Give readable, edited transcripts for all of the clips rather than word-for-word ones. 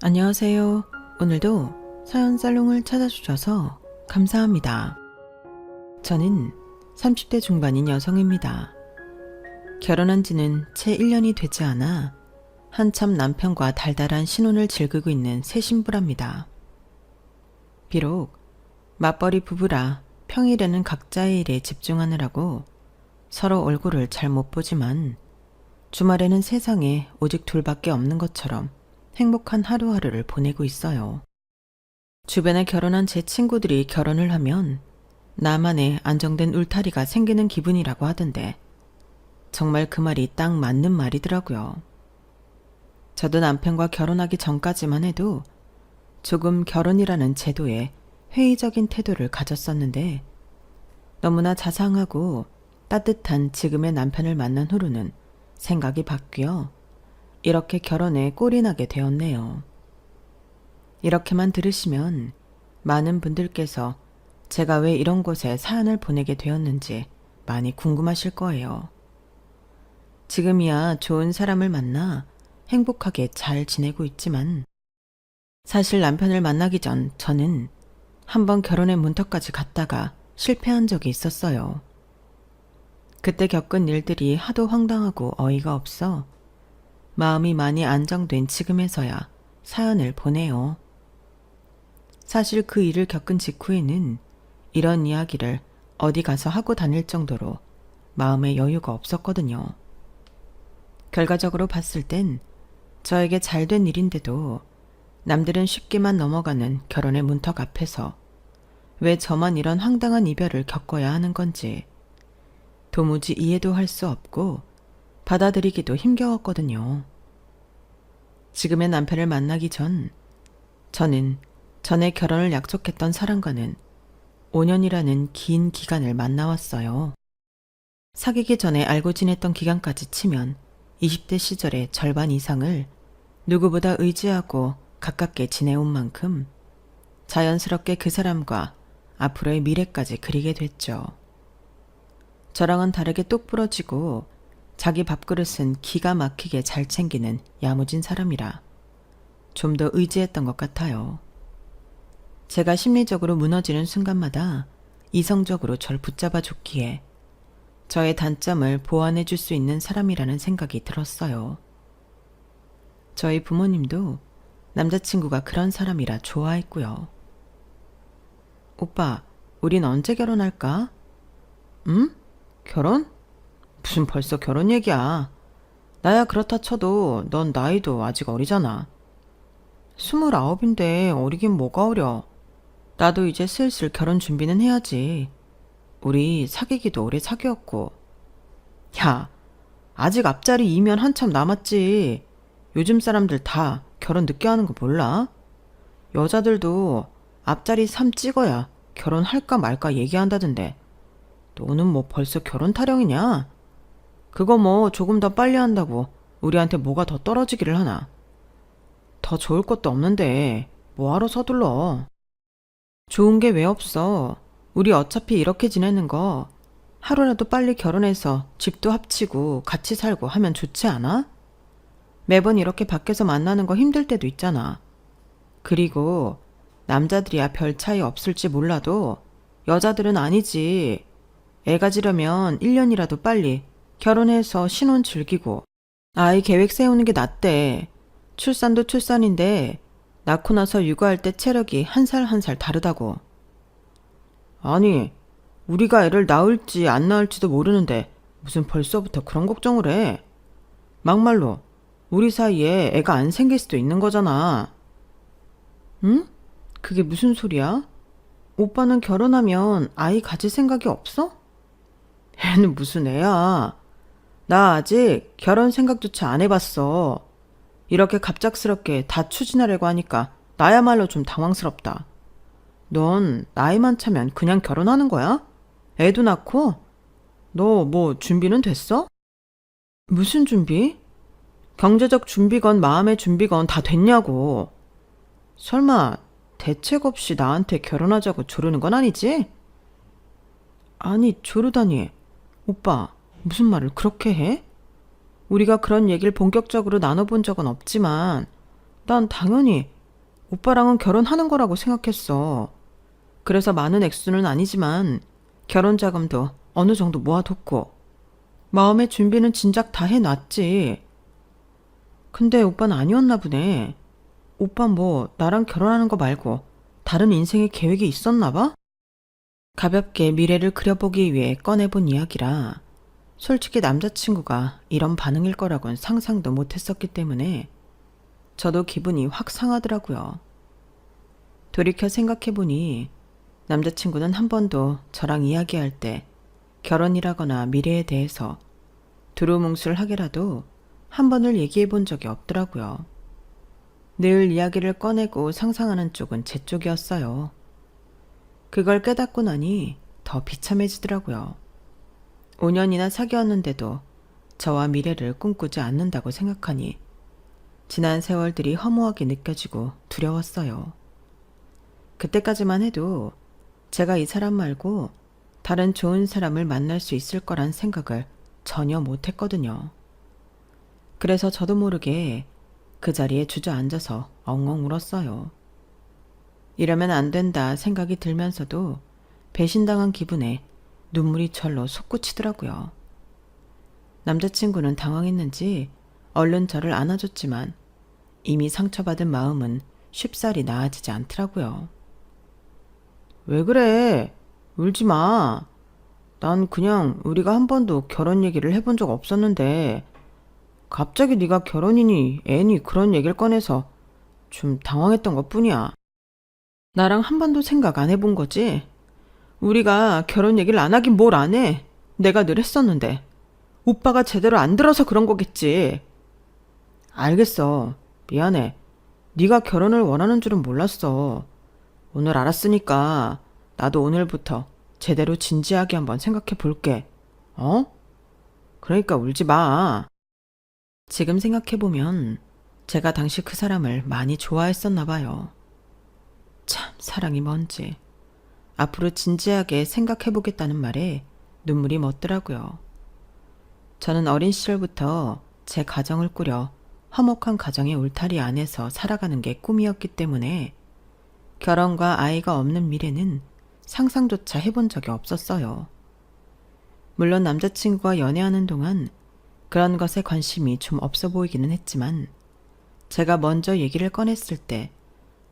안녕하세요. 오늘도 사연 살롱을 찾아주셔서 감사합니다. 저는 30대 중반인 여성입니다. 결혼한 지는 채 1년이 되지 않아 한참 남편과 달달한 신혼을 즐기고 있는 새 신부랍니다. 비록 맞벌이 부부라 평일에는 각자의 일에 집중하느라고 서로 얼굴을 잘 못 보지만 주말에는 세상에 오직 둘밖에 없는 것처럼 행복한 하루하루를 보내고 있어요. 주변에 결혼한 제 친구들이 결혼을 하면 나만의 안정된 울타리가 생기는 기분이라고 하던데 정말 그 말이 딱 맞는 말이더라고요. 저도 남편과 결혼하기 전까지만 해도 조금 결혼이라는 제도에 회의적인 태도를 가졌었는데 너무나 자상하고 따뜻한 지금의 남편을 만난 후로는 생각이 바뀌어 이렇게 결혼에 꼴이 나게 되었네요. 이렇게만 들으시면 많은 분들께서 제가 왜 이런 곳에 사연을 보내게 되었는지 많이 궁금하실 거예요. 지금이야 좋은 사람을 만나 행복하게 잘 지내고 있지만 사실 남편을 만나기 전 저는 한번 결혼의 문턱까지 갔다가 실패한 적이 있었어요. 그때 겪은 일들이 하도 황당하고 어이가 없어 마음이 많이 안정된 지금에서야 사연을 보내요. 사실 그 일을 겪은 직후에는 이런 이야기를 어디 가서 하고 다닐 정도로 마음에 여유가 없었거든요. 결과적으로 봤을 땐 저에게 잘된 일인데도 남들은 쉽게만 넘어가는 결혼의 문턱 앞에서 왜 저만 이런 황당한 이별을 겪어야 하는 건지 도무지 이해도 할 수 없고 받아들이기도 힘겨웠거든요. 지금의 남편을 만나기 전 저는 전에 결혼을 약속했던 사람과는 5년이라는 긴 기간을 만나왔어요. 사귀기 전에 알고 지냈던 기간까지 치면 20대 시절의 절반 이상을 누구보다 의지하고 가깝게 지내온 만큼 자연스럽게 그 사람과 앞으로의 미래까지 그리게 됐죠. 저랑은 다르게 똑부러지고 자기 밥그릇은 기가 막히게 잘 챙기는 야무진 사람이라 좀 더 의지했던 것 같아요. 제가 심리적으로 무너지는 순간마다 이성적으로 절 붙잡아 줬기에 저의 단점을 보완해 줄 수 있는 사람이라는 생각이 들었어요. 저희 부모님도 남자친구가 그런 사람이라 좋아했고요. 오빠, 우린 언제 결혼할까? 응? 결혼? 무슨 벌써 결혼 얘기야. 나야 그렇다 쳐도 넌 나이도 아직 어리잖아. 29인데 어리긴 뭐가 어려. 나도 이제 슬슬 결혼 준비는 해야지. 우리 사귀기도 오래 사귀었고. 야, 아직 앞자리 2면 한참 남았지. 요즘 사람들 다 결혼 늦게 하는 거 몰라? 여자들도 앞자리 3 찍어야 결혼할까 말까 얘기한다던데. 너는 뭐 벌써 결혼 타령이냐? 그거 뭐 조금 더 빨리 한다고 우리한테 뭐가 더 떨어지기를 하나. 더 좋을 것도 없는데 뭐하러 서둘러. 좋은 게 왜 없어. 우리 어차피 이렇게 지내는 거 하루라도 빨리 결혼해서 집도 합치고 같이 살고 하면 좋지 않아? 매번 이렇게 밖에서 만나는 거 힘들 때도 있잖아. 그리고 남자들이야 별 차이 없을지 몰라도 여자들은 아니지. 애 가지려면 1년이라도 빨리 결혼해서 신혼 즐기고 아이 계획 세우는 게 낫대. 출산도 출산인데 낳고 나서 육아할 때 체력이 한 살 한 살 다르다고. 아니, 우리가 애를 낳을지 안 낳을지도 모르는데 무슨 벌써부터 그런 걱정을 해. 막말로 우리 사이에 애가 안 생길 수도 있는 거잖아. 응? 그게 무슨 소리야? 오빠는 결혼하면 아이 가질 생각이 없어? 애는 무슨 애야. 나 아직 결혼 생각조차 안 해봤어. 이렇게 갑작스럽게 다 추진하려고 하니까 나야말로 좀 당황스럽다. 넌 나이만 차면 그냥 결혼하는 거야? 애도 낳고? 너 뭐 준비는 됐어? 무슨 준비? 경제적 준비건 마음의 준비건 다 됐냐고. 설마 대책 없이 나한테 결혼하자고 조르는 건 아니지? 아니, 조르다니. 오빠, 무슨 말을 그렇게 해? 우리가 그런 얘기를 본격적으로 나눠본 적은 없지만 난 당연히 오빠랑은 결혼하는 거라고 생각했어. 그래서 많은 액수는 아니지만 결혼 자금도 어느 정도 모아뒀고 마음의 준비는 진작 다 해놨지. 근데 오빠는 아니었나 보네. 오빠 뭐 나랑 결혼하는 거 말고 다른 인생의 계획이 있었나 봐? 가볍게 미래를 그려보기 위해 꺼내본 이야기라 솔직히 남자친구가 이런 반응일 거라고는 상상도 못했었기 때문에 저도 기분이 확 상하더라고요. 돌이켜 생각해보니 남자친구는 한 번도 저랑 이야기할 때 결혼이라거나 미래에 대해서 두루뭉술하게라도 한 번을 얘기해 본 적이 없더라고요. 늘 이야기를 꺼내고 상상하는 쪽은 제 쪽이었어요. 그걸 깨닫고 나니 더 비참해지더라고요. 5년이나 사귀었는데도 저와 미래를 꿈꾸지 않는다고 생각하니 지난 세월들이 허무하게 느껴지고 두려웠어요. 그때까지만 해도 제가 이 사람 말고 다른 좋은 사람을 만날 수 있을 거란 생각을 전혀 못했거든요. 그래서 저도 모르게 그 자리에 주저앉아서 엉엉 울었어요. 이러면 안 된다 생각이 들면서도 배신당한 기분에 눈물이 절로 솟구치더라고요. 남자친구는 당황했는지 얼른 저를 안아줬지만 이미 상처받은 마음은 쉽사리 나아지지 않더라고요. 왜 그래? 울지 마. 난 그냥 우리가 한 번도 결혼 얘기를 해본 적 없었는데 갑자기 네가 결혼이니 애니 그런 얘기를 꺼내서 좀 당황했던 것뿐이야. 나랑 한 번도 생각 안 해본 거지? 우리가 결혼 얘기를 안 하긴 뭘 안 해. 내가 늘 했었는데. 오빠가 제대로 안 들어서 그런 거겠지. 알겠어. 미안해. 네가 결혼을 원하는 줄은 몰랐어. 오늘 알았으니까 나도 오늘부터 제대로 진지하게 한번 생각해 볼게. 어? 그러니까 울지 마. 지금 생각해보면 제가 당시 그 사람을 많이 좋아했었나 봐요. 참 사랑이 뭔지. 앞으로 진지하게 생각해보겠다는 말에 눈물이 멎더라고요. 저는 어린 시절부터 제 가정을 꾸려 화목한 가정의 울타리 안에서 살아가는 게 꿈이었기 때문에 결혼과 아이가 없는 미래는 상상조차 해본 적이 없었어요. 물론 남자친구와 연애하는 동안 그런 것에 관심이 좀 없어 보이기는 했지만 제가 먼저 얘기를 꺼냈을 때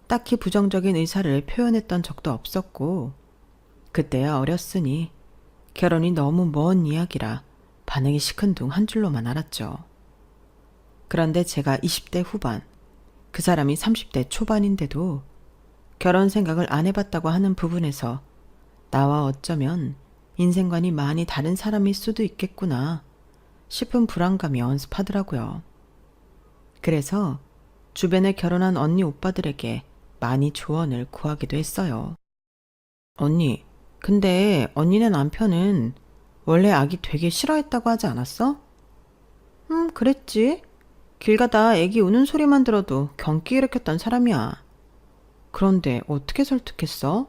딱히 부정적인 의사를 표현했던 적도 없었고 그때야 어렸으니 결혼이 너무 먼 이야기라 반응이 시큰둥 한 줄로만 알았죠. 그런데 제가 20대 후반, 그 사람이 30대 초반인데도 결혼 생각을 안 해봤다고 하는 부분에서 나와 어쩌면 인생관이 많이 다른 사람일 수도 있겠구나 싶은 불안감이 엄습하더라고요. 그래서 주변에 결혼한 언니 오빠들에게 많이 조언을 구하기도 했어요. 언니, 근데 언니네 남편은 원래 아기 되게 싫어했다고 하지 않았어? 그랬지. 길 가다 애기 우는 소리만 들어도 경기 일으켰던 사람이야. 그런데 어떻게 설득했어?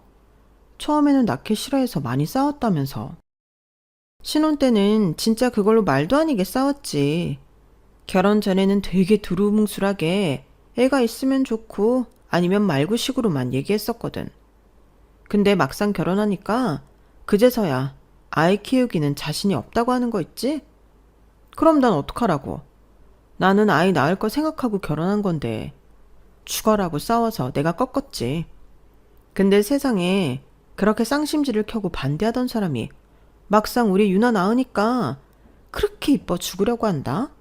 처음에는 낳기 싫어해서 많이 싸웠다면서. 신혼 때는 진짜 그걸로 말도 아니게 싸웠지. 결혼 전에는 되게 두루뭉술하게 애가 있으면 좋고 아니면 말고 식으로만 얘기했었거든. 근데 막상 결혼하니까 그제서야 아이 키우기는 자신이 없다고 하는 거 있지? 그럼 난 어떡하라고. 나는 아이 낳을 거 생각하고 결혼한 건데 죽어라고 싸워서 내가 꺾었지. 근데 세상에 그렇게 쌍심지를 켜고 반대하던 사람이 막상 우리 유나 낳으니까 그렇게 이뻐 죽으려고 한다?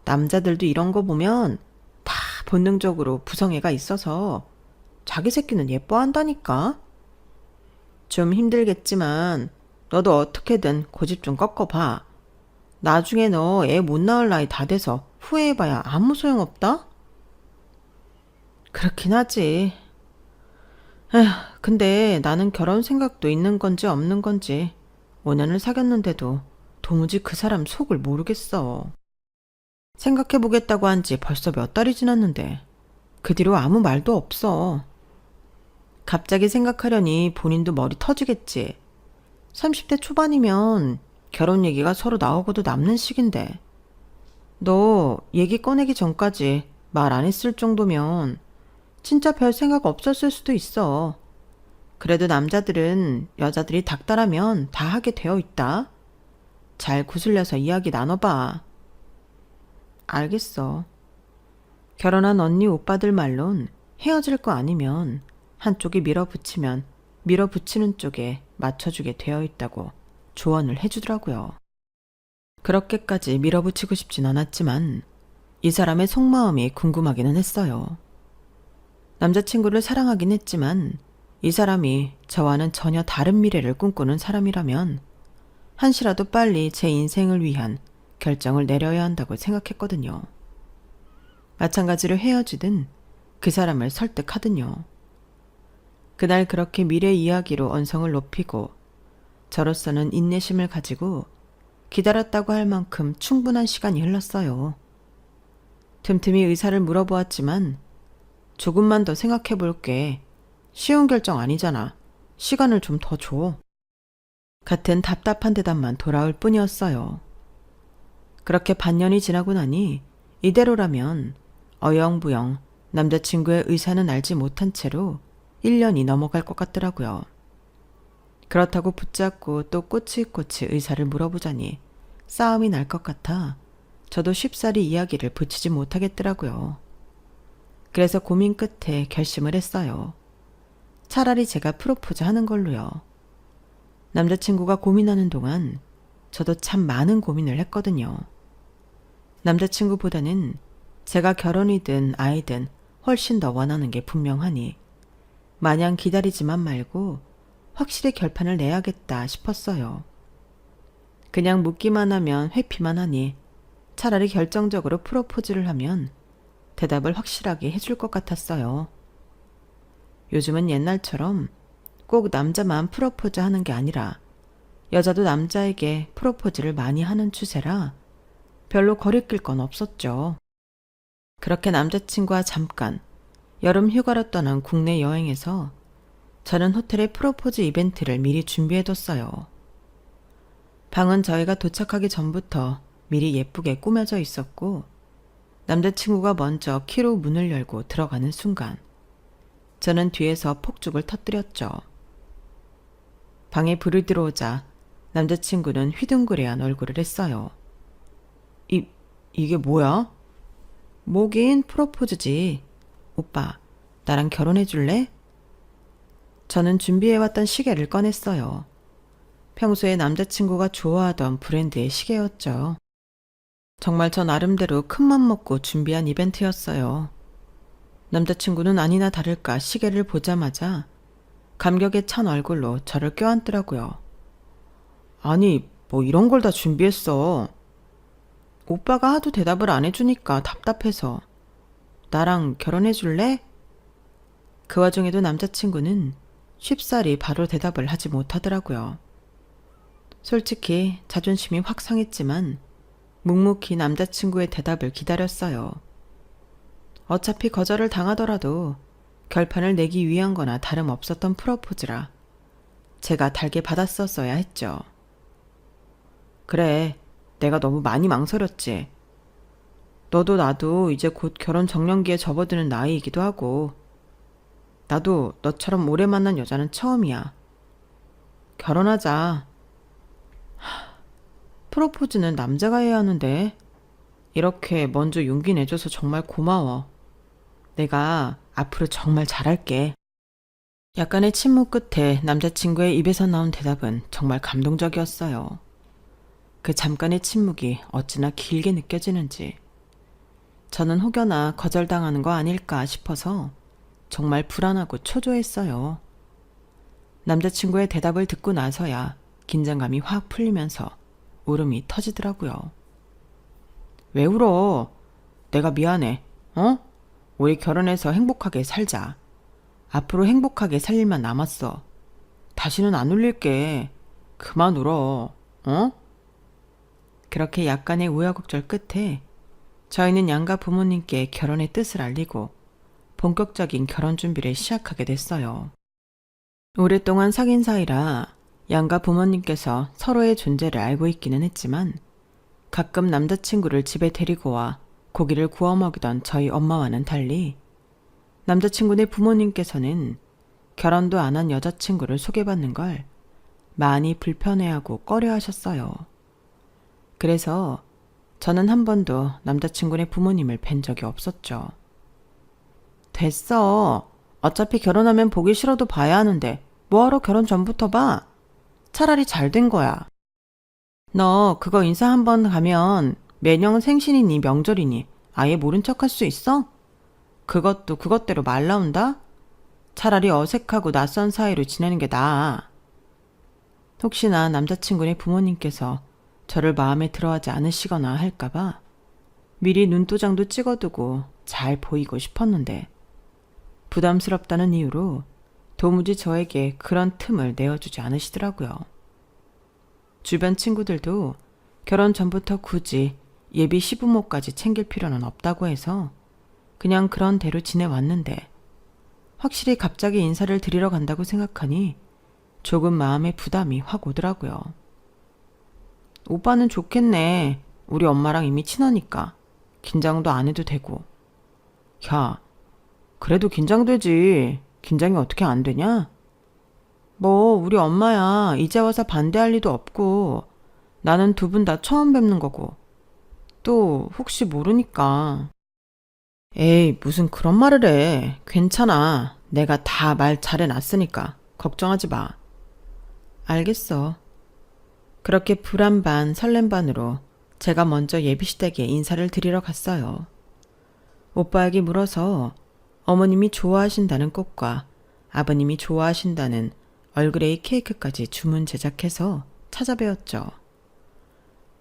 남자들도 이런 거 보면 다 본능적으로 부성애가 있어서 자기 새끼는 예뻐한다니까. 좀 힘들겠지만 너도 어떻게든 고집 좀 꺾어봐. 나중에 너 애 못 낳을 나이 다 돼서 후회해봐야 아무 소용없다? 그렇긴 하지. 에휴, 근데 나는 결혼 생각도 있는 건지 없는 건지 5년을 사귀었는데도 도무지 그 사람 속을 모르겠어. 생각해보겠다고 한 지 벌써 몇 달이 지났는데 그 뒤로 아무 말도 없어. 갑자기 생각하려니 본인도 머리 터지겠지. 30대 초반이면 결혼 얘기가 서로 나오고도 남는 시기인데 너 얘기 꺼내기 전까지 말 안 했을 정도면 진짜 별 생각 없었을 수도 있어. 그래도 남자들은 여자들이 닥달하면 다 하게 되어 있다. 잘 구슬려서 이야기 나눠봐. 알겠어. 결혼한 언니 오빠들 말론 헤어질 거 아니면 한쪽이 밀어붙이면 밀어붙이는 쪽에 맞춰주게 되어 있다고 조언을 해주더라고요. 그렇게까지 밀어붙이고 싶진 않았지만 이 사람의 속마음이 궁금하기는 했어요. 남자친구를 사랑하긴 했지만 이 사람이 저와는 전혀 다른 미래를 꿈꾸는 사람이라면 한시라도 빨리 제 인생을 위한 결정을 내려야 한다고 생각했거든요. 마찬가지로 헤어지든 그 사람을 설득하든요. 그날 그렇게 미래 이야기로 언성을 높이고 저로서는 인내심을 가지고 기다렸다고 할 만큼 충분한 시간이 흘렀어요. 틈틈이 의사를 물어보았지만 조금만 더 생각해 볼게. 쉬운 결정 아니잖아. 시간을 좀 더 줘. 같은 답답한 대답만 돌아올 뿐이었어요. 그렇게 반년이 지나고 나니 이대로라면 어영부영 남자친구의 의사는 알지 못한 채로 1년이 넘어갈 것 같더라고요. 그렇다고 붙잡고 또 꼬치꼬치 의사를 물어보자니 싸움이 날 것 같아 저도 쉽사리 이야기를 붙이지 못하겠더라고요. 그래서 고민 끝에 결심을 했어요. 차라리 제가 프로포즈 하는 걸로요. 남자친구가 고민하는 동안 저도 참 많은 고민을 했거든요. 남자친구보다는 제가 결혼이든 아이든 훨씬 더 원하는 게 분명하니 마냥 기다리지만 말고 확실히 결판을 내야겠다 싶었어요. 그냥 묻기만 하면 회피만 하니 차라리 결정적으로 프로포즈를 하면 대답을 확실하게 해줄 것 같았어요. 요즘은 옛날처럼 꼭 남자만 프로포즈 하는 게 아니라 여자도 남자에게 프로포즈를 많이 하는 추세라 별로 거리낄 건 없었죠. 그렇게 남자친구와 잠깐 여름 휴가로 떠난 국내 여행에서 저는 호텔에 프로포즈 이벤트를 미리 준비해뒀어요. 방은 저희가 도착하기 전부터 미리 예쁘게 꾸며져 있었고 남자친구가 먼저 키로 문을 열고 들어가는 순간 저는 뒤에서 폭죽을 터뜨렸죠. 방에 불이 들어오자 남자친구는 휘둥그레한 얼굴을 했어요. 이게 뭐야? 뭐긴 프로포즈지. 오빠, 나랑 결혼해 줄래? 저는 준비해왔던 시계를 꺼냈어요. 평소에 남자친구가 좋아하던 브랜드의 시계였죠. 정말 저 나름대로 큰맘 먹고 준비한 이벤트였어요. 남자친구는 아니나 다를까 시계를 보자마자 감격에 찬 얼굴로 저를 껴안더라고요. 아니, 뭐 이런 걸 다 준비했어. 오빠가 하도 대답을 안 해주니까 답답해서. 나랑 결혼해 줄래? 그 와중에도 남자친구는 쉽사리 바로 대답을 하지 못하더라고요. 솔직히 자존심이 확 상했지만 묵묵히 남자친구의 대답을 기다렸어요. 어차피 거절을 당하더라도 결판을 내기 위한 거나 다름없었던 프로포즈라 제가 달게 받았었어야 했죠. 그래, 내가 너무 많이 망설였지. 너도 나도 이제 곧 결혼 정년기에 접어드는 나이이기도 하고 나도 너처럼 오래 만난 여자는 처음이야. 결혼하자. 프로포즈는 남자가 해야 하는데 이렇게 먼저 용기 내줘서 정말 고마워. 내가 앞으로 정말 잘할게. 약간의 침묵 끝에 남자친구의 입에서 나온 대답은 정말 감동적이었어요. 그 잠깐의 침묵이 어찌나 길게 느껴지는지 저는 혹여나 거절당하는 거 아닐까 싶어서 정말 불안하고 초조했어요. 남자친구의 대답을 듣고 나서야 긴장감이 확 풀리면서 울음이 터지더라고요. 왜 울어? 내가 미안해. 우리 결혼해서 행복하게 살자. 앞으로 행복하게 살 일만 남았어. 다시는 안 울릴게. 그만 울어. 그렇게 약간의 우여곡절 끝에 저희는 양가 부모님께 결혼의 뜻을 알리고 본격적인 결혼 준비를 시작하게 됐어요. 오랫동안 사귄 사이라 양가 부모님께서 서로의 존재를 알고 있기는 했지만 가끔 남자친구를 집에 데리고 와 고기를 구워 먹이던 저희 엄마와는 달리 남자친구네 부모님께서는 결혼도 안 한 여자친구를 소개받는 걸 많이 불편해하고 꺼려하셨어요. 그래서 저는 한 번도 남자친구네 부모님을 뵌 적이 없었죠. 됐어. 어차피 결혼하면 보기 싫어도 봐야 하는데 뭐하러 결혼 전부터 봐? 차라리 잘 된 거야. 너 그거 인사 한 번 가면 매년 생신이니 명절이니 아예 모른 척 할 수 있어? 그것도 그것대로 말 나온다? 차라리 어색하고 낯선 사이로 지내는 게 나아. 혹시나 남자친구네 부모님께서 저를 마음에 들어하지 않으시거나 할까봐 미리 눈도장도 찍어두고 잘 보이고 싶었는데 부담스럽다는 이유로 도무지 저에게 그런 틈을 내어주지 않으시더라고요. 주변 친구들도 결혼 전부터 굳이 예비 시부모까지 챙길 필요는 없다고 해서 그냥 그런 대로 지내왔는데 확실히 갑자기 인사를 드리러 간다고 생각하니 조금 마음의 부담이 확 오더라고요. 오빠는 좋겠네. 우리 엄마랑 이미 친하니까 긴장도 안 해도 되고. 야, 그래도 긴장되지. 긴장이 어떻게 안 되냐? 뭐 우리 엄마야 이제 와서 반대할 리도 없고 나는 두 분 다 처음 뵙는 거고 또 혹시 모르니까. 에이 무슨 그런 말을 해. 괜찮아. 내가 다 말 잘해놨으니까 걱정하지 마. 알겠어. 그렇게 불안 반 설렘 반으로 제가 먼저 예비시댁에 인사를 드리러 갔어요. 오빠에게 물어서 어머님이 좋아하신다는 꽃과 아버님이 좋아하신다는 얼그레이 케이크까지 주문 제작해서 찾아뵈었죠.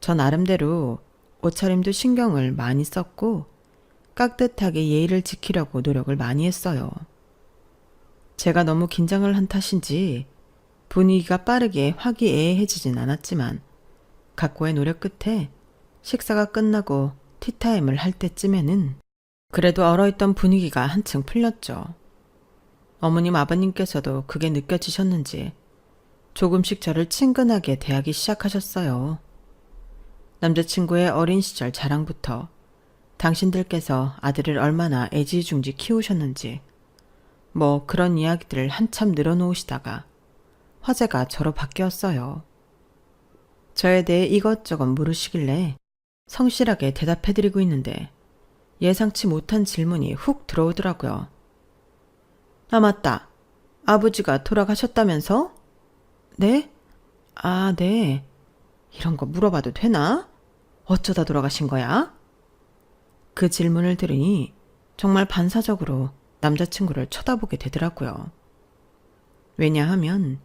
저 나름대로 옷차림도 신경을 많이 썼고 깍듯하게 예의를 지키려고 노력을 많이 했어요. 제가 너무 긴장을 한 탓인지 분위기가 빠르게 화기애애해지진 않았지만 각고의 노력 끝에 식사가 끝나고 티타임을 할 때쯤에는 그래도 얼어있던 분위기가 한층 풀렸죠. 어머님 아버님께서도 그게 느껴지셨는지 조금씩 저를 친근하게 대하기 시작하셨어요. 남자친구의 어린 시절 자랑부터 당신들께서 아들을 얼마나 애지중지 키우셨는지 뭐 그런 이야기들을 한참 늘어놓으시다가 화제가 저로 바뀌었어요. 저에 대해 이것저것 물으시길래 성실하게 대답해드리고 있는데 예상치 못한 질문이 훅 들어오더라고요. 아 맞다. 아버지가 돌아가셨다면서? 네? 아 네. 이런 거 물어봐도 되나? 어쩌다 돌아가신 거야? 그 질문을 들으니 정말 반사적으로 남자친구를 쳐다보게 되더라고요. 왜냐하면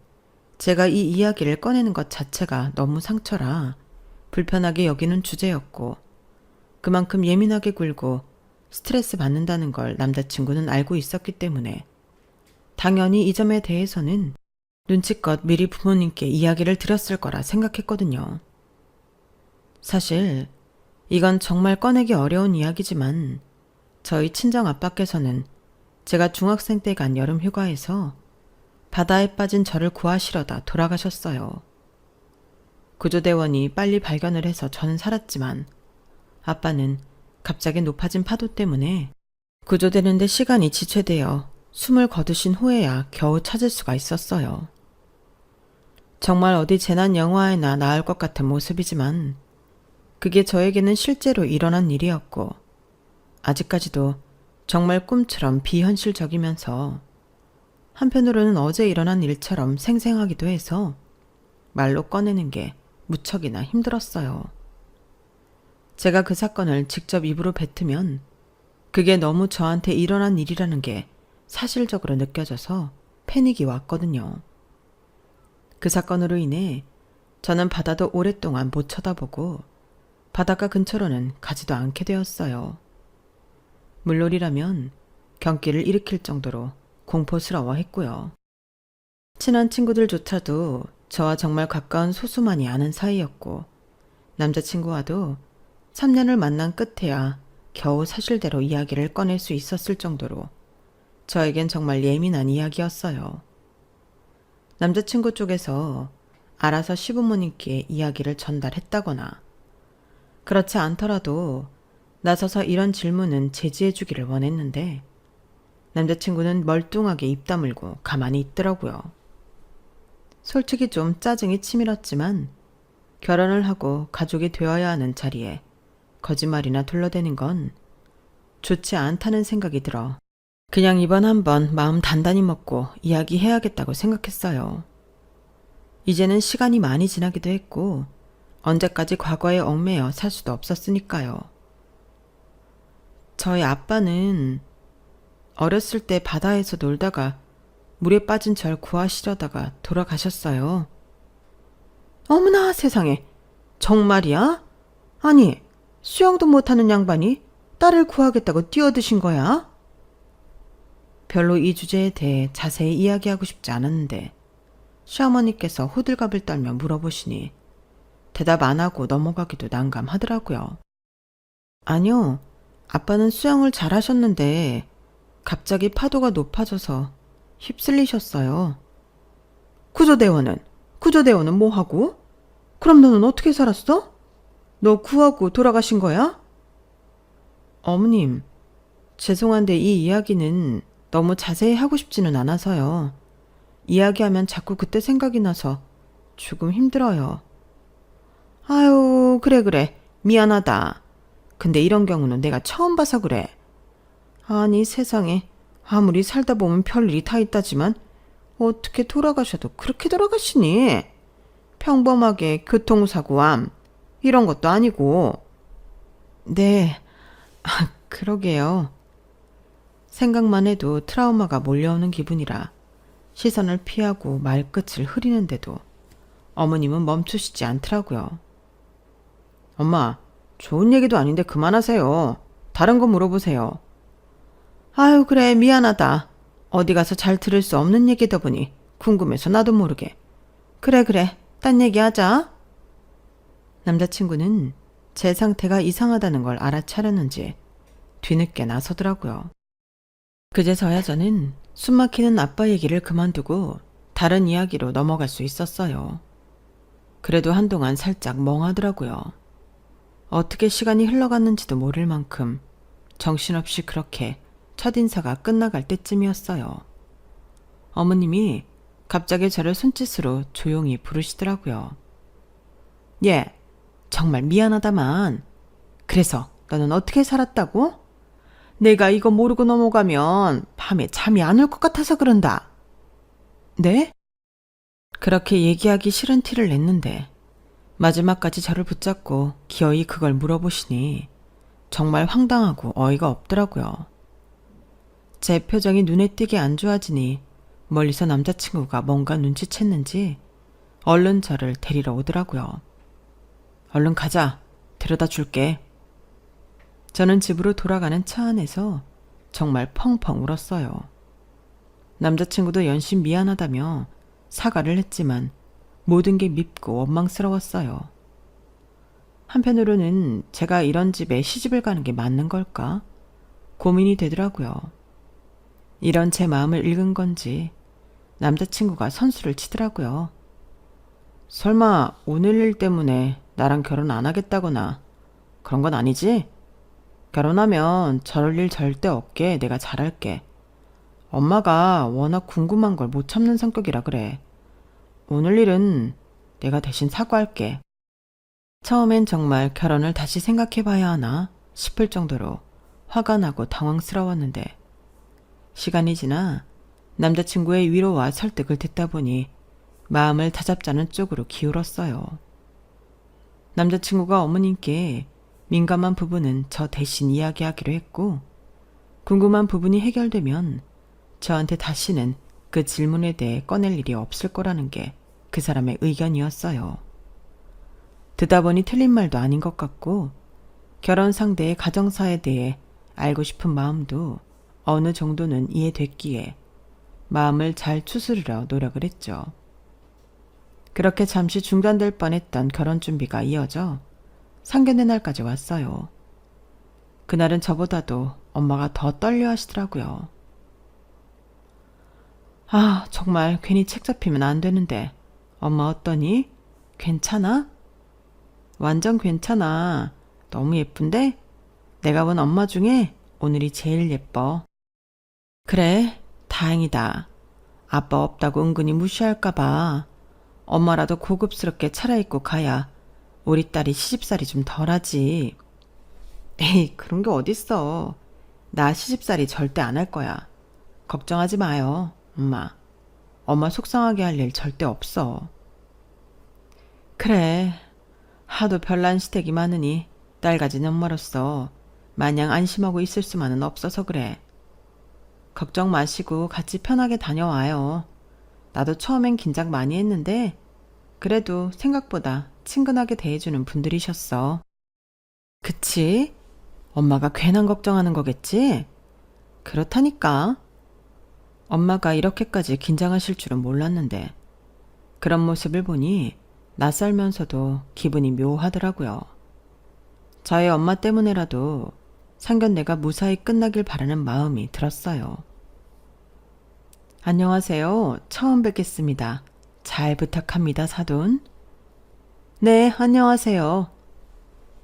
제가 이 이야기를 꺼내는 것 자체가 너무 상처라 불편하게 여기는 주제였고 그만큼 예민하게 굴고 스트레스 받는다는 걸 남자친구는 알고 있었기 때문에 당연히 이 점에 대해서는 눈치껏 미리 부모님께 이야기를 드렸을 거라 생각했거든요. 사실 이건 정말 꺼내기 어려운 이야기지만 저희 친정 아빠께서는 제가 중학생 때 간 여름 휴가에서 바다에 빠진 저를 구하시려다 돌아가셨어요. 구조대원이 빨리 발견을 해서 저는 살았지만 아빠는 갑자기 높아진 파도 때문에 구조되는데 시간이 지체되어 숨을 거두신 후에야 겨우 찾을 수가 있었어요. 정말 어디 재난 영화에나 나올 것 같은 모습이지만 그게 저에게는 실제로 일어난 일이었고 아직까지도 정말 꿈처럼 비현실적이면서 한편으로는 어제 일어난 일처럼 생생하기도 해서 말로 꺼내는 게 무척이나 힘들었어요. 제가 그 사건을 직접 입으로 뱉으면 그게 너무 저한테 일어난 일이라는 게 사실적으로 느껴져서 패닉이 왔거든요. 그 사건으로 인해 저는 바다도 오랫동안 못 쳐다보고 바닷가 근처로는 가지도 않게 되었어요. 물놀이라면 경기를 일으킬 정도로 공포스러워했고요. 친한 친구들조차도 저와 정말 가까운 소수만이 아는 사이였고 남자친구와도 3년을 만난 끝에야 겨우 사실대로 이야기를 꺼낼 수 있었을 정도로 저에겐 정말 예민한 이야기였어요. 남자친구 쪽에서 알아서 시부모님께 이야기를 전달했다거나 그렇지 않더라도 나서서 이런 질문은 제지해주기를 원했는데 남자친구는 멀뚱하게 입 다물고 가만히 있더라고요. 솔직히 좀 짜증이 치밀었지만 결혼을 하고 가족이 되어야 하는 자리에 거짓말이나 둘러대는 건 좋지 않다는 생각이 들어 그냥 이번 한번 마음 단단히 먹고 이야기해야겠다고 생각했어요. 이제는 시간이 많이 지나기도 했고 언제까지 과거에 얽매여 살 수도 없었으니까요. 저희 아빠는 어렸을 때 바다에서 놀다가 물에 빠진 절 구하시려다가 돌아가셨어요. 어머나 세상에, 정말이야? 아니, 수영도 못하는 양반이 딸을 구하겠다고 뛰어드신 거야? 별로 이 주제에 대해 자세히 이야기하고 싶지 않았는데 시어머니께서 호들갑을 떨며 물어보시니 대답 안 하고 넘어가기도 난감하더라고요. 아니요, 아빠는 수영을 잘하셨는데 갑자기 파도가 높아져서 휩쓸리셨어요. 구조대원은 뭐하고? 그럼 너는 어떻게 살았어? 너 구하고 돌아가신 거야? 어머님, 죄송한데 이 이야기는 너무 자세히 하고 싶지는 않아서요. 이야기하면 자꾸 그때 생각이 나서 조금 힘들어요. 아유, 그래. 미안하다. 근데 이런 경우는 내가 처음 봐서 그래. 아니, 세상에. 아무리 살다 보면 별일이 다 있다지만 어떻게 돌아가셔도 그렇게 돌아가시니? 평범하게 교통사고암 이런 것도 아니고. 네, 그러게요. 생각만 해도 트라우마가 몰려오는 기분이라 시선을 피하고 말끝을 흐리는데도 어머님은 멈추시지 않더라고요. 엄마, 좋은 얘기도 아닌데 그만하세요. 다른 거 물어보세요. 아유, 그래, 미안하다. 어디 가서 잘 들을 수 없는 얘기다 보니 궁금해서 나도 모르게. 그래, 딴 얘기하자. 남자친구는 제 상태가 이상하다는 걸 알아차렸는지 뒤늦게 나서더라고요. 그제서야 저는 숨막히는 아빠 얘기를 그만두고 다른 이야기로 넘어갈 수 있었어요. 그래도 한동안 살짝 멍하더라고요. 어떻게 시간이 흘러갔는지도 모를 만큼 정신없이 그렇게 첫인사가 끝나갈 때쯤이었어요. 어머님이 갑자기 저를 손짓으로 조용히 부르시더라고요. 예, 정말 미안하다만 그래서 너는 어떻게 살았다고? 내가 이거 모르고 넘어가면 밤에 잠이 안 올 것 같아서 그런다. 네? 그렇게 얘기하기 싫은 티를 냈는데 마지막까지 저를 붙잡고 기어이 그걸 물어보시니 정말 황당하고 어이가 없더라고요. 제 표정이 눈에 띄게 안 좋아지니 멀리서 남자친구가 뭔가 눈치챘는지 얼른 저를 데리러 오더라고요. 얼른 가자. 데려다 줄게. 저는 집으로 돌아가는 차 안에서 정말 펑펑 울었어요. 남자친구도 연신 미안하다며 사과를 했지만 모든 게 밉고 원망스러웠어요. 한편으로는 제가 이런 집에 시집을 가는 게 맞는 걸까? 고민이 되더라고요. 이런 제 마음을 읽은 건지 남자친구가 선수를 치더라고요. 설마 오늘 일 때문에 나랑 결혼 안 하겠다거나 그런 건 아니지? 결혼하면 저럴 일 절대 없게 내가 잘할게. 엄마가 워낙 궁금한 걸 못 참는 성격이라 그래. 오늘 일은 내가 대신 사과할게. 처음엔 정말 결혼을 다시 생각해봐야 하나 싶을 정도로 화가 나고 당황스러웠는데 시간이 지나 남자친구의 위로와 설득을 듣다 보니 마음을 다잡자는 쪽으로 기울었어요. 남자친구가 어머님께 민감한 부분은 저 대신 이야기하기로 했고 궁금한 부분이 해결되면 저한테 다시는 그 질문에 대해 꺼낼 일이 없을 거라는 게 그 사람의 의견이었어요. 듣다 보니 틀린 말도 아닌 것 같고 결혼 상대의 가정사에 대해 알고 싶은 마음도 어느 정도는 이해됐기에 마음을 잘 추스르려 노력을 했죠. 그렇게 잠시 중단될 뻔했던 결혼 준비가 이어져 상견례 날까지 왔어요. 그날은 저보다도 엄마가 더 떨려 하시더라고요. 아, 정말 괜히 책 잡히면 안 되는데 엄마 어떠니? 괜찮아? 완전 괜찮아. 너무 예쁜데? 내가 본 엄마 중에 오늘이 제일 예뻐. 그래, 다행이다. 아빠 없다고 은근히 무시할까봐 엄마라도 고급스럽게 차려입고 가야 우리 딸이 시집살이 좀 덜하지. 에이, 그런 게 어딨어. 나 시집살이 절대 안 할 거야. 걱정하지 마요, 엄마. 엄마 속상하게 할 일 절대 없어. 그래, 하도 별난 시댁이 많으니 딸 가진 엄마로서 마냥 안심하고 있을 수만은 없어서 그래. 걱정 마시고 같이 편하게 다녀와요. 나도 처음엔 긴장 많이 했는데 그래도 생각보다 친근하게 대해주는 분들이셨어. 그치? 엄마가 괜한 걱정하는 거겠지? 그렇다니까. 엄마가 이렇게까지 긴장하실 줄은 몰랐는데 그런 모습을 보니 낯설면서도 기분이 묘하더라고요. 저희 엄마 때문에라도 상견례가 무사히 끝나길 바라는 마음이 들었어요. 안녕하세요. 처음 뵙겠습니다. 잘 부탁합니다, 사돈. 네, 안녕하세요.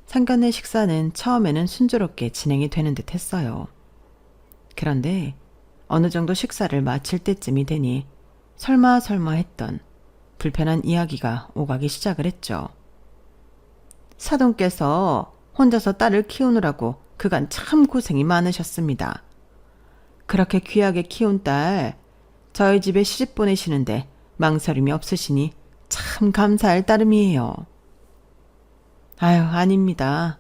상견례 식사는 처음에는 순조롭게 진행이 되는 듯 했어요. 그런데 어느 정도 식사를 마칠 때쯤이 되니 설마 했던 불편한 이야기가 오가기 시작을 했죠. 사돈께서 혼자서 딸을 키우느라고 그간 참 고생이 많으셨습니다. 그렇게 귀하게 키운 딸, 저희 집에 시집 보내시는데 망설임이 없으시니 참 감사할 따름이에요. 아유, 아닙니다.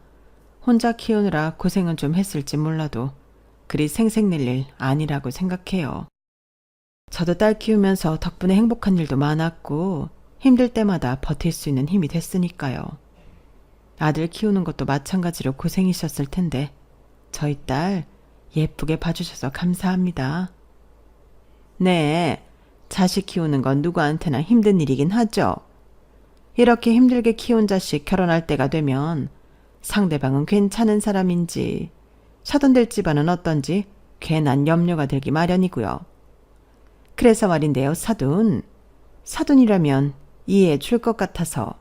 혼자 키우느라 고생은 좀 했을지 몰라도 그리 생색낼 일 아니라고 생각해요. 저도 딸 키우면서 덕분에 행복한 일도 많았고 힘들 때마다 버틸 수 있는 힘이 됐으니까요. 아들 키우는 것도 마찬가지로 고생이셨을 텐데 저희 딸 예쁘게 봐주셔서 감사합니다. 네, 자식 키우는 건 누구한테나 힘든 일이긴 하죠. 이렇게 힘들게 키운 자식 결혼할 때가 되면 상대방은 괜찮은 사람인지 사돈될 집안은 어떤지 괜한 염려가 들기 마련이고요. 그래서 말인데요, 사돈. 사돈이라면 이해해 줄 것 같아서.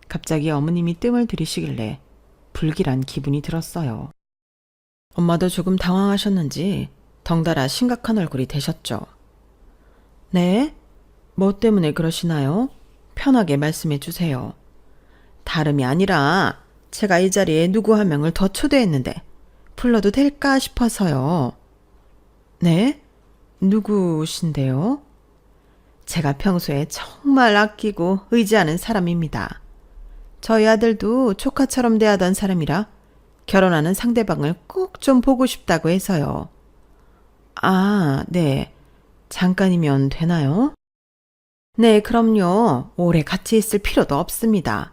갑자기 어머님이 뜸을 들이시길래 불길한 기분이 들었어요. 엄마도 조금 당황하셨는지 덩달아 심각한 얼굴이 되셨죠. 네? 뭐 때문에 그러시나요? 편하게 말씀해 주세요. 다름이 아니라 제가 이 자리에 누구 한 명을 더 초대했는데 불러도 될까 싶어서요. 네? 누구신데요? 제가 평소에 정말 아끼고 의지하는 사람입니다. 저희 아들도 조카처럼 대하던 사람이라 결혼하는 상대방을 꼭 좀 보고 싶다고 해서요. 아, 네. 잠깐이면 되나요? 네, 그럼요. 오래 같이 있을 필요도 없습니다.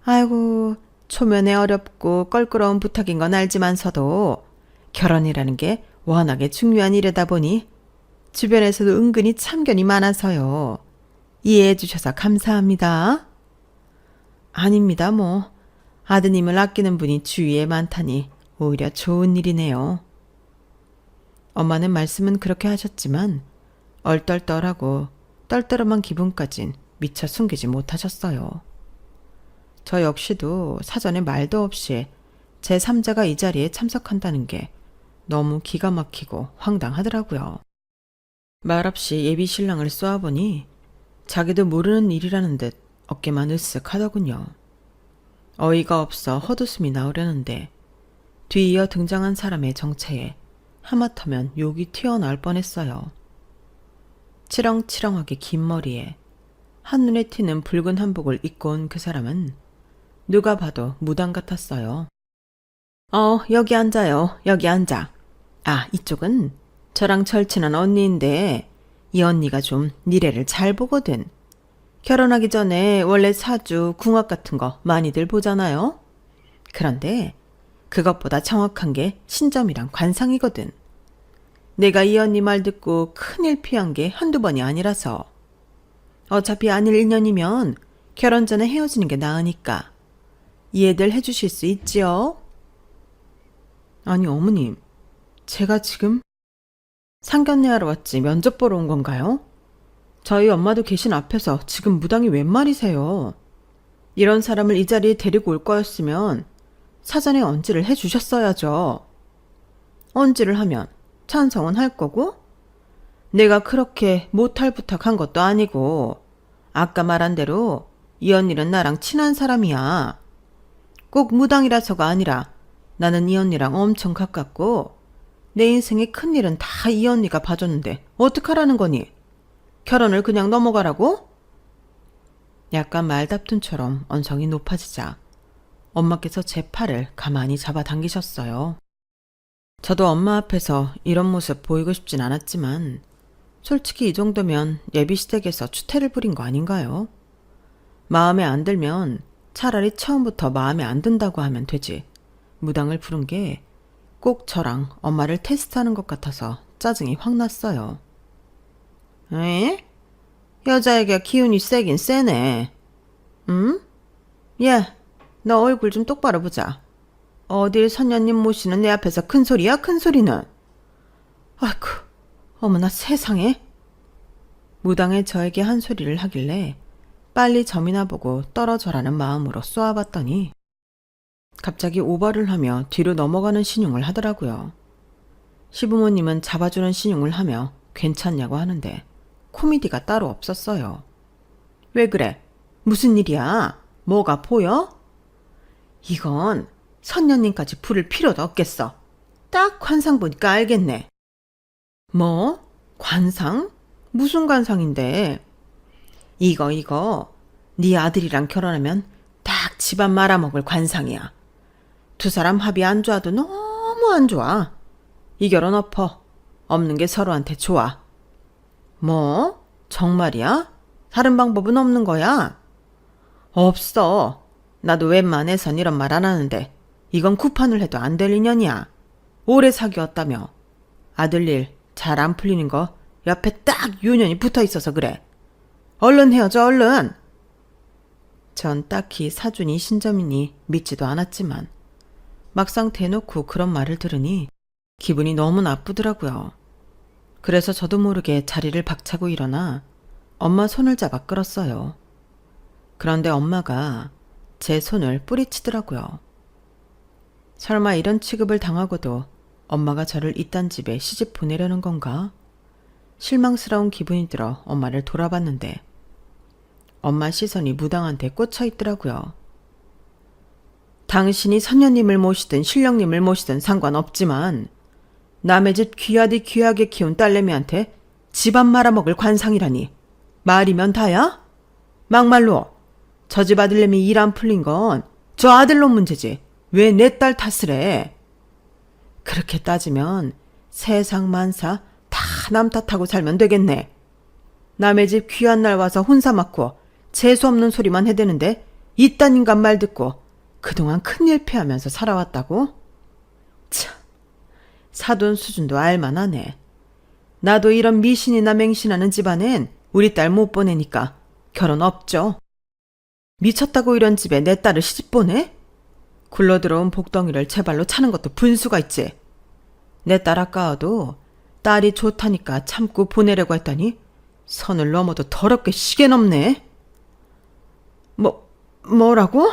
아이고, 초면에 어렵고 껄끄러운 부탁인 건 알지만서도 결혼이라는 게 워낙에 중요한 일이다 보니 주변에서도 은근히 참견이 많아서요. 이해해 주셔서 감사합니다. 아닙니다, 뭐. 아드님을 아끼는 분이 주위에 많다니 오히려 좋은 일이네요. 엄마는 말씀은 그렇게 하셨지만 얼떨떨하고 떨떠름한 기분까진 미처 숨기지 못하셨어요. 저 역시도 사전에 말도 없이 제3자가 이 자리에 참석한다는 게 너무 기가 막히고 황당하더라고요. 말없이 예비 신랑을 쏘아보니 자기도 모르는 일이라는 듯 어깨만 으쓱하더군요. 어이가 없어 헛웃음이 나오려는데 뒤이어 등장한 사람의 정체에 하마터면 욕이 튀어나올 뻔했어요. 치렁치렁하게 긴 머리에 한눈에 튀는 붉은 한복을 입고 온 그 사람은 누가 봐도 무당 같았어요. 여기 앉아요. 여기 앉아. 아, 이쪽은 저랑 절친한 언니인데 이 언니가 좀 미래를 잘 보거든. 결혼하기 전에 원래 사주, 궁합 같은 거 많이들 보잖아요. 그런데 그것보다 정확한 게 신점이랑 관상이거든. 내가 이 언니 말 듣고 큰일 피한 게 한두 번이 아니라서. 어차피 아닐 인연이면 결혼 전에 헤어지는 게 나으니까 이해들 해주실 수 있지요? 아니 어머님, 제가 지금 상견례하러 왔지 면접 보러 온 건가요? 저희 엄마도 계신 앞에서 지금 무당이 웬 말이세요? 이런 사람을 이 자리에 데리고 올 거였으면 사전에 언지를 해주셨어야죠. 언지를 하면 찬성은 할 거고, 내가 그렇게 못할 부탁한 것도 아니고, 아까 말한 대로 이 언니는 나랑 친한 사람이야. 꼭 무당이라서가 아니라 나는 이 언니랑 엄청 가깝고 내 인생의 큰일은 다 이 언니가 봐줬는데 어떡하라는 거니? 결혼을 그냥 넘어가라고? 약간 말다툼처럼 언성이 높아지자 엄마께서 제 팔을 가만히 잡아당기셨어요. 저도 엄마 앞에서 이런 모습 보이고 싶진 않았지만 솔직히 이 정도면 예비시댁에서 추태를 부린 거 아닌가요? 마음에 안 들면 차라리 처음부터 마음에 안 든다고 하면 되지. 무당을 부른 게 꼭 저랑 엄마를 테스트하는 것 같아서 짜증이 확 났어요. 에? 여자애가 기운이 세긴 세네. 응? 야, 너 얼굴 좀 똑바로 보자. 어딜 선녀님 모시는 내 앞에서 큰 소리야, 큰 소리는. 아이고, 어머나 세상에. 무당에 저에게 한 소리를 하길래 빨리 점이나 보고 떨어져라는 마음으로 쏘아봤더니 갑자기 오버를 하며 뒤로 넘어가는 신용을 하더라고요. 시부모님은 잡아주는 신용을 하며 괜찮냐고 하는데 코미디가 따로 없었어요. 왜 그래? 무슨 일이야? 뭐가 보여? 이건 선녀님까지 부를 필요도 없겠어. 딱 관상 보니까 알겠네. 뭐? 관상? 무슨 관상인데? 이거 네 아들이랑 결혼하면 딱 집안 말아먹을 관상이야. 두 사람 합이 안 좋아도 너무 안 좋아. 이 결혼 엎어. 없는 게 서로한테 좋아. 뭐? 정말이야? 다른 방법은 없는 거야? 없어. 나도 웬만해선 이런 말 안 하는데 이건 구판을 해도 안 될 인연이야. 오래 사귀었다며. 아들 일 잘 안 풀리는 거 옆에 딱 유년이 붙어 있어서 그래. 얼른 헤어져, 얼른. 전 딱히 사준이 신점이니 믿지도 않았지만 막상 대놓고 그런 말을 들으니 기분이 너무 나쁘더라고요. 그래서 저도 모르게 자리를 박차고 일어나 엄마 손을 잡아 끌었어요. 그런데 엄마가 제 손을 뿌리치더라고요. 설마 이런 취급을 당하고도 엄마가 저를 이딴 집에 시집 보내려는 건가? 실망스러운 기분이 들어 엄마를 돌아봤는데 엄마 시선이 무당한테 꽂혀 있더라고요. 당신이 선녀님을 모시든 신령님을 모시든 상관없지만 남의 집 귀하디 귀하게 키운 딸내미한테 집안 말아먹을 관상이라니 말이면 다야? 막말로 저 집 아들내미 일 안 풀린 건 저 아들놈 문제지 왜 내 딸 탓을 해? 그렇게 따지면 세상 만사 다 남 탓하고 살면 되겠네. 남의 집 귀한 날 와서 혼사 맞고 재수없는 소리만 해대는데 이딴 인간 말 듣고 그동안 큰일 피하면서 살아왔다고? 참, 사돈 수준도 알만하네. 나도 이런 미신이나 맹신하는 집안엔 우리 딸 못 보내니까 결혼 없죠. 미쳤다고 이런 집에 내 딸을 시집 보내? 굴러들어온 복덩이를 제 발로 차는 것도 분수가 있지. 내 딸 아까워도 딸이 좋다니까 참고 보내려고 했더니 선을 넘어도 더럽게 시계 넘네. 뭐라고?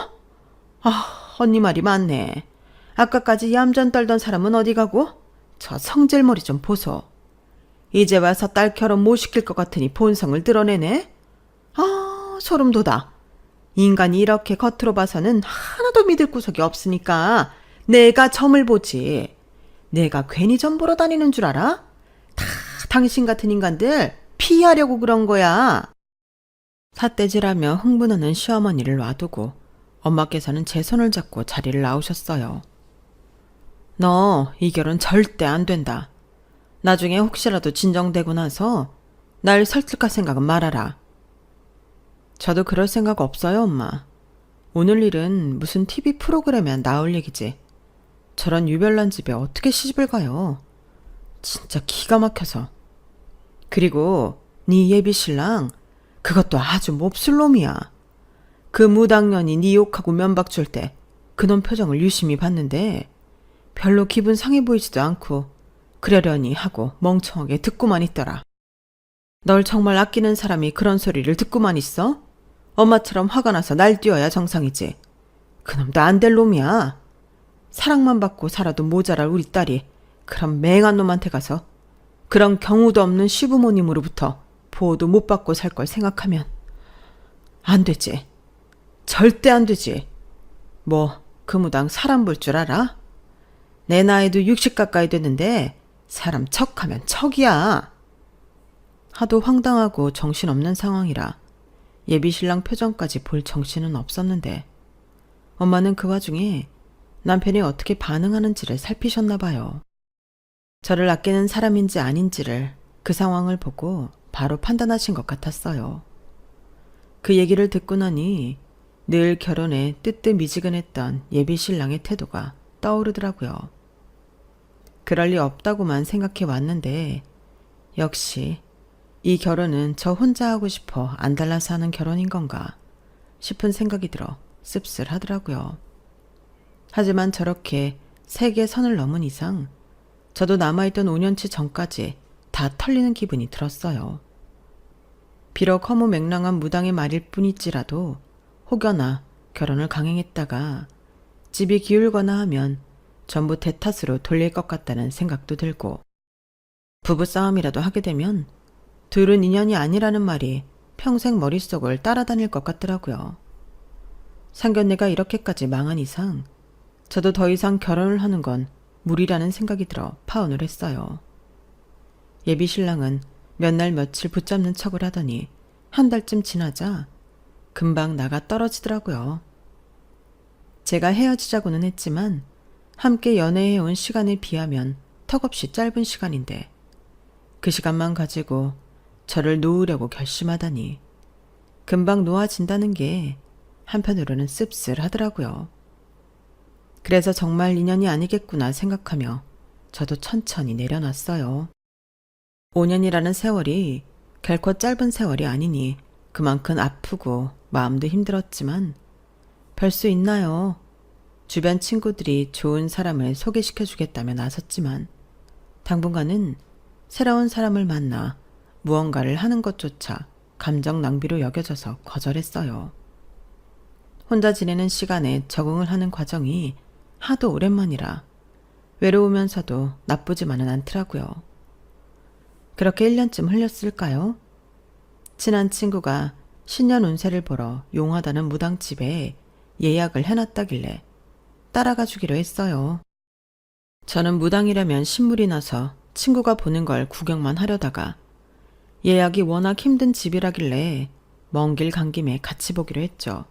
아, 언니 말이 맞네. 아까까지 얌전 떨던 사람은 어디 가고? 저 성질머리 좀 보소. 이제 와서 딸 결혼 못 시킬 것 같으니 본성을 드러내네. 아, 소름 돋아. 인간이 이렇게 겉으로 봐서는 하나도 믿을 구석이 없으니까 내가 점을 보지. 내가 괜히 점 보러 다니는 줄 알아? 다 당신 같은 인간들 피하려고 그런 거야. 삿대질하며 흥분하는 시어머니를 놔두고 엄마께서는 제 손을 잡고 자리를 나오셨어요. 너 이 결혼 절대 안 된다. 나중에 혹시라도 진정되고 나서 날 설득할 생각은 말아라. 저도 그럴 생각 없어요, 엄마. 오늘 일은 무슨 TV 프로그램에 나올 얘기지. 저런 유별난 집에 어떻게 시집을 가요? 진짜 기가 막혀서. 그리고 네 예비 신랑 그것도 아주 몹쓸 놈이야. 그 무당년이 네 욕하고 면박 줄 때 그놈 표정을 유심히 봤는데 별로 기분 상해 보이지도 않고 그러려니 하고 멍청하게 듣고만 있더라. 널 정말 아끼는 사람이 그런 소리를 듣고만 있어? 엄마처럼 화가 나서 날뛰어야 정상이지. 그놈도 안 될 놈이야. 사랑만 받고 살아도 모자랄 우리 딸이 그런 맹한 놈한테 가서 그런 경우도 없는 시부모님으로부터 보호도 못 받고 살 걸 생각하면 안 되지. 절대 안 되지. 뭐 그 무당 사람 볼 줄 알아? 내 나이도 60 가까이 됐는데 사람 척하면 척이야. 하도 황당하고 정신없는 상황이라 예비신랑 표정까지 볼 정신은 없었는데 엄마는 그 와중에 남편이 어떻게 반응하는지를 살피셨나 봐요. 저를 아끼는 사람인지 아닌지를 그 상황을 보고 바로 판단하신 것 같았어요. 그 얘기를 듣고 나니 늘 결혼에 뜨뜻미지근했던 예비신랑의 태도가 떠오르더라고요. 그럴 리 없다고만 생각해 왔는데 역시 이 결혼은 저 혼자 하고 싶어 안달나서 하는 결혼인 건가 싶은 생각이 들어 씁쓸하더라고요. 하지만 저렇게 세계 선을 넘은 이상 저도 남아있던 5년치 전까지 다 털리는 기분이 들었어요. 비록 허무맹랑한 무당의 말일 뿐일지라도 혹여나 결혼을 강행했다가 집이 기울거나 하면 전부 대 탓으로 돌릴 것 같다는 생각도 들고 부부싸움이라도 하게 되면 둘은 인연이 아니라는 말이 평생 머릿속을 따라다닐 것 같더라고요. 상견례가 이렇게까지 망한 이상 저도 더 이상 결혼을 하는 건 무리라는 생각이 들어 파혼을 했어요. 예비신랑은 몇 날 며칠 붙잡는 척을 하더니 한 달쯤 지나자 금방 나가 떨어지더라고요. 제가 헤어지자고는 했지만 함께 연애해온 시간에 비하면 턱없이 짧은 시간인데 그 시간만 가지고 저를 놓으려고 결심하다니 금방 놓아진다는 게 한편으로는 씁쓸하더라고요. 그래서 정말 인연이 아니겠구나 생각하며 저도 천천히 내려놨어요. 5년이라는 세월이 결코 짧은 세월이 아니니 그만큼 아프고 마음도 힘들었지만 별 수 있나요? 주변 친구들이 좋은 사람을 소개시켜 주겠다며 나섰지만 당분간은 새로운 사람을 만나 무언가를 하는 것조차 감정 낭비로 여겨져서 거절했어요. 혼자 지내는 시간에 적응을 하는 과정이 하도 오랜만이라 외로우면서도 나쁘지만은 않더라고요. 그렇게 1년쯤 흘렸을까요? 친한 친구가 신년 운세를 보러 용하다는 무당집에 예약을 해놨다길래 따라가 주기로 했어요. 저는 무당이라면 신물이 나서 친구가 보는 걸 구경만 하려다가 예약이 워낙 힘든 집이라길래 먼 길 간 김에 같이 보기로 했죠.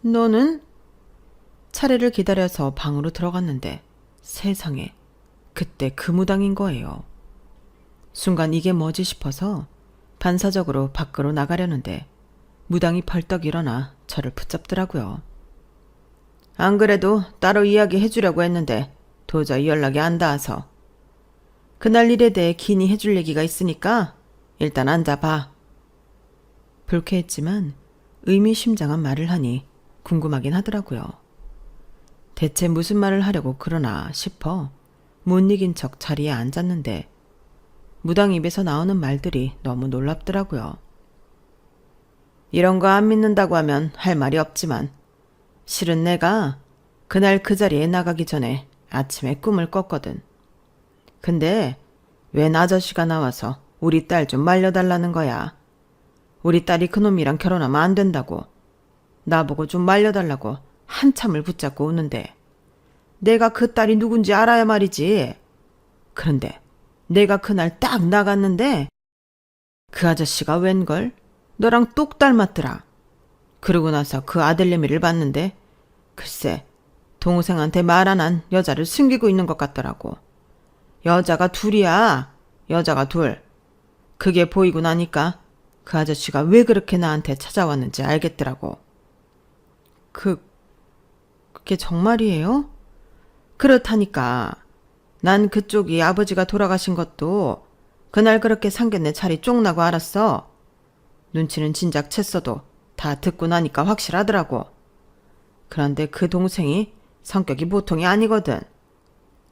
너는? 차례를 기다려서 방으로 들어갔는데 세상에 그때 그 무당인 거예요. 순간 이게 뭐지 싶어서 반사적으로 밖으로 나가려는데 무당이 벌떡 일어나 저를 붙잡더라고요. 안 그래도 따로 이야기해 주려고 했는데 도저히 연락이 안 닿아서 그날 일에 대해 긴히 해줄 얘기가 있으니까 일단 앉아봐. 불쾌했지만 의미심장한 말을 하니 궁금하긴 하더라고요. 대체 무슨 말을 하려고 그러나 싶어 못 이긴 척 자리에 앉았는데 무당 입에서 나오는 말들이 너무 놀랍더라고요. 이런 거 안 믿는다고 하면 할 말이 없지만 실은 내가 그날 그 자리에 나가기 전에 아침에 꿈을 꿨거든. 근데 웬 아저씨가 나와서 우리 딸 좀 말려달라는 거야. 우리 딸이 그놈이랑 결혼하면 안 된다고. 나보고 좀 말려달라고 한참을 붙잡고 오는데 내가 그 딸이 누군지 알아야 말이지. 그런데 내가 그날 딱 나갔는데 그 아저씨가 웬걸 너랑 똑 닮았더라. 그러고 나서 그 아들내미를 봤는데 글쎄 동생한테 말 안 한 여자를 숨기고 있는 것 같더라고. 여자가 둘이야. 여자가 둘. 그게 보이고 나니까 그 아저씨가 왜 그렇게 나한테 찾아왔는지 알겠더라고. 그게 정말이에요? 그렇다니까. 난 그쪽이 아버지가 돌아가신 것도 그날 그렇게 상견례 차리 쫑나고 알았어. 눈치는 진작 챘어도 다 듣고 나니까 확실하더라고. 그런데 그 동생이 성격이 보통이 아니거든.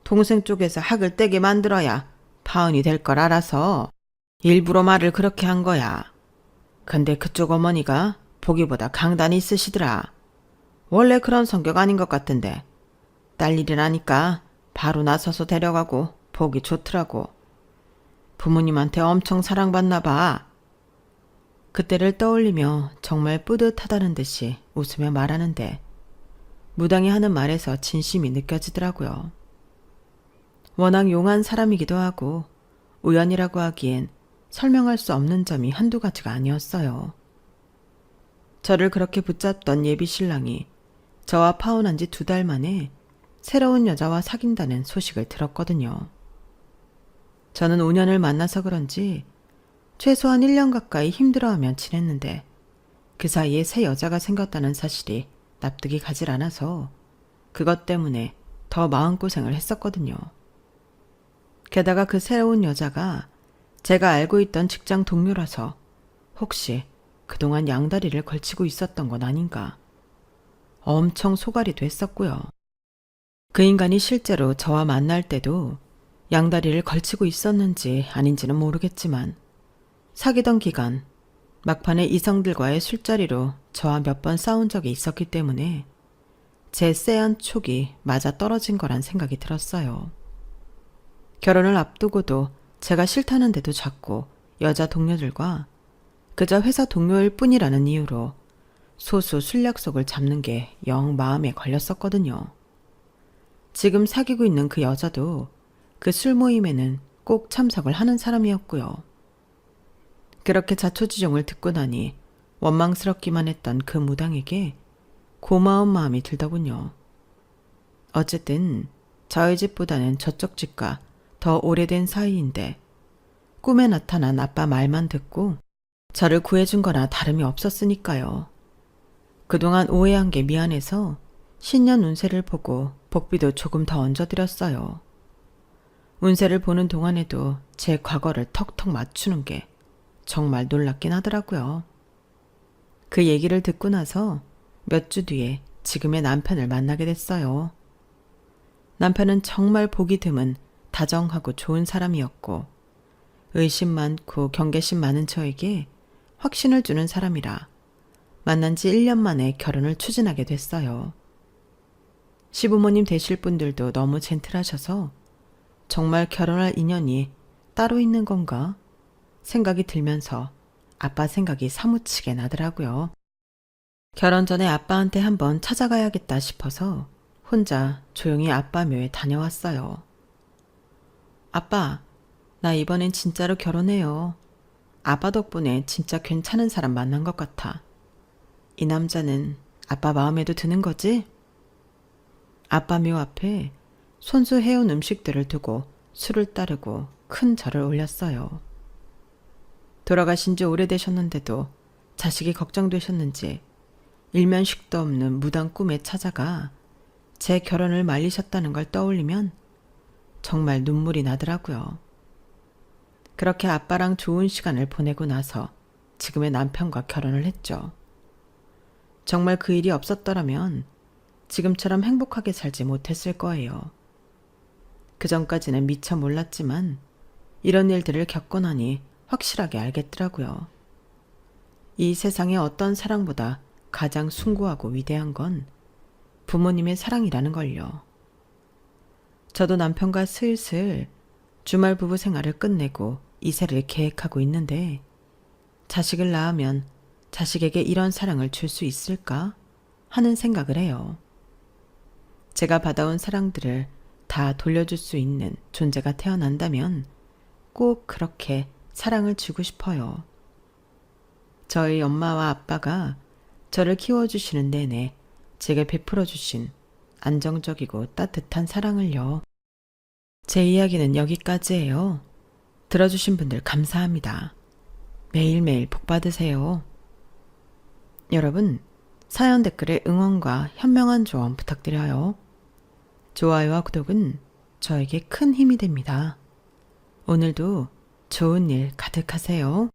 동생 쪽에서 학을 떼게 만들어야 파혼이 될 걸 알아서 일부러 말을 그렇게 한 거야. 근데 그쪽 어머니가 보기보다 강단이 있으시더라. 원래 그런 성격 아닌 것 같은데 딸 일이라니까 바로 나서서 데려가고 보기 좋더라고. 부모님한테 엄청 사랑받나 봐. 그때를 떠올리며 정말 뿌듯하다는 듯이 웃으며 말하는데 무당이 하는 말에서 진심이 느껴지더라고요. 워낙 용한 사람이기도 하고 우연이라고 하기엔 설명할 수 없는 점이 한두 가지가 아니었어요. 저를 그렇게 붙잡던 예비 신랑이 저와 파혼한 지 2달 만에 새로운 여자와 사귄다는 소식을 들었거든요. 저는 5년을 만나서 그런지 최소한 1년 가까이 힘들어하며 지냈는데 그 사이에 새 여자가 생겼다는 사실이 납득이 가질 않아서 그것 때문에 더 마음고생을 했었거든요. 게다가 그 새로운 여자가 제가 알고 있던 직장 동료라서 혹시 그동안 양다리를 걸치고 있었던 건 아닌가 엄청 소갈이도 했었고요. 그 인간이 실제로 저와 만날 때도 양다리를 걸치고 있었는지 아닌지는 모르겠지만 사귀던 기간 막판에 이성들과의 술자리로 저와 몇 번 싸운 적이 있었기 때문에 제 쎄한 촉이 맞아 떨어진 거란 생각이 들었어요. 결혼을 앞두고도 제가 싫다는데도 자꾸 여자 동료들과 그저 회사 동료일 뿐이라는 이유로 소수 술 약속을 잡는 게 영 마음에 걸렸었거든요. 지금 사귀고 있는 그 여자도 그 술 모임에는 꼭 참석을 하는 사람이었고요. 그렇게 자초지종을 듣고 나니 원망스럽기만 했던 그 무당에게 고마운 마음이 들더군요. 어쨌든 저희 집보다는 저쪽 집과 더 오래된 사이인데 꿈에 나타난 아빠 말만 듣고 저를 구해준 거나 다름이 없었으니까요. 그동안 오해한 게 미안해서 신년 운세를 보고 복비도 조금 더 얹어드렸어요. 운세를 보는 동안에도 제 과거를 턱턱 맞추는 게 정말 놀랍긴 하더라고요. 그 얘기를 듣고 나서 몇 주 뒤에 지금의 남편을 만나게 됐어요. 남편은 정말 보기 드문 다정하고 좋은 사람이었고 의심 많고 경계심 많은 저에게 확신을 주는 사람이라 만난 지 1년 만에 결혼을 추진하게 됐어요. 시부모님 되실 분들도 너무 젠틀하셔서 정말 결혼할 인연이 따로 있는 건가 생각이 들면서 아빠 생각이 사무치게 나더라고요. 결혼 전에 아빠한테 한번 찾아가야겠다 싶어서 혼자 조용히 아빠 묘에 다녀왔어요. 아빠, 나 이번엔 진짜로 결혼해요. 아빠 덕분에 진짜 괜찮은 사람 만난 것 같아. 이 남자는 아빠 마음에도 드는 거지? 아빠 묘 앞에 손수 해온 음식들을 두고 술을 따르고 큰 절을 올렸어요. 돌아가신 지 오래되셨는데도 자식이 걱정되셨는지 일면식도 없는 무당 꿈에 찾아가 제 결혼을 말리셨다는 걸 떠올리면 정말 눈물이 나더라고요. 그렇게 아빠랑 좋은 시간을 보내고 나서 지금의 남편과 결혼을 했죠. 정말 그 일이 없었더라면 지금처럼 행복하게 살지 못했을 거예요. 그 전까지는 미처 몰랐지만 이런 일들을 겪고 나니 확실하게 알겠더라고요. 이 세상에 어떤 사랑보다 가장 숭고하고 위대한 건 부모님의 사랑이라는 걸요. 저도 남편과 슬슬 주말 부부 생활을 끝내고 이세를 계획하고 있는데 자식을 낳으면 자식에게 이런 사랑을 줄 수 있을까 하는 생각을 해요. 제가 받아온 사랑들을 다 돌려줄 수 있는 존재가 태어난다면 꼭 그렇게 사랑을 주고 싶어요. 저희 엄마와 아빠가 저를 키워주시는 내내 제게 베풀어주신 안정적이고 따뜻한 사랑을요. 제 이야기는 여기까지예요. 들어주신 분들 감사합니다. 매일매일 복 받으세요. 여러분, 사연 댓글에 응원과 현명한 조언 부탁드려요. 좋아요와 구독은 저에게 큰 힘이 됩니다. 오늘도 좋은 일 가득하세요.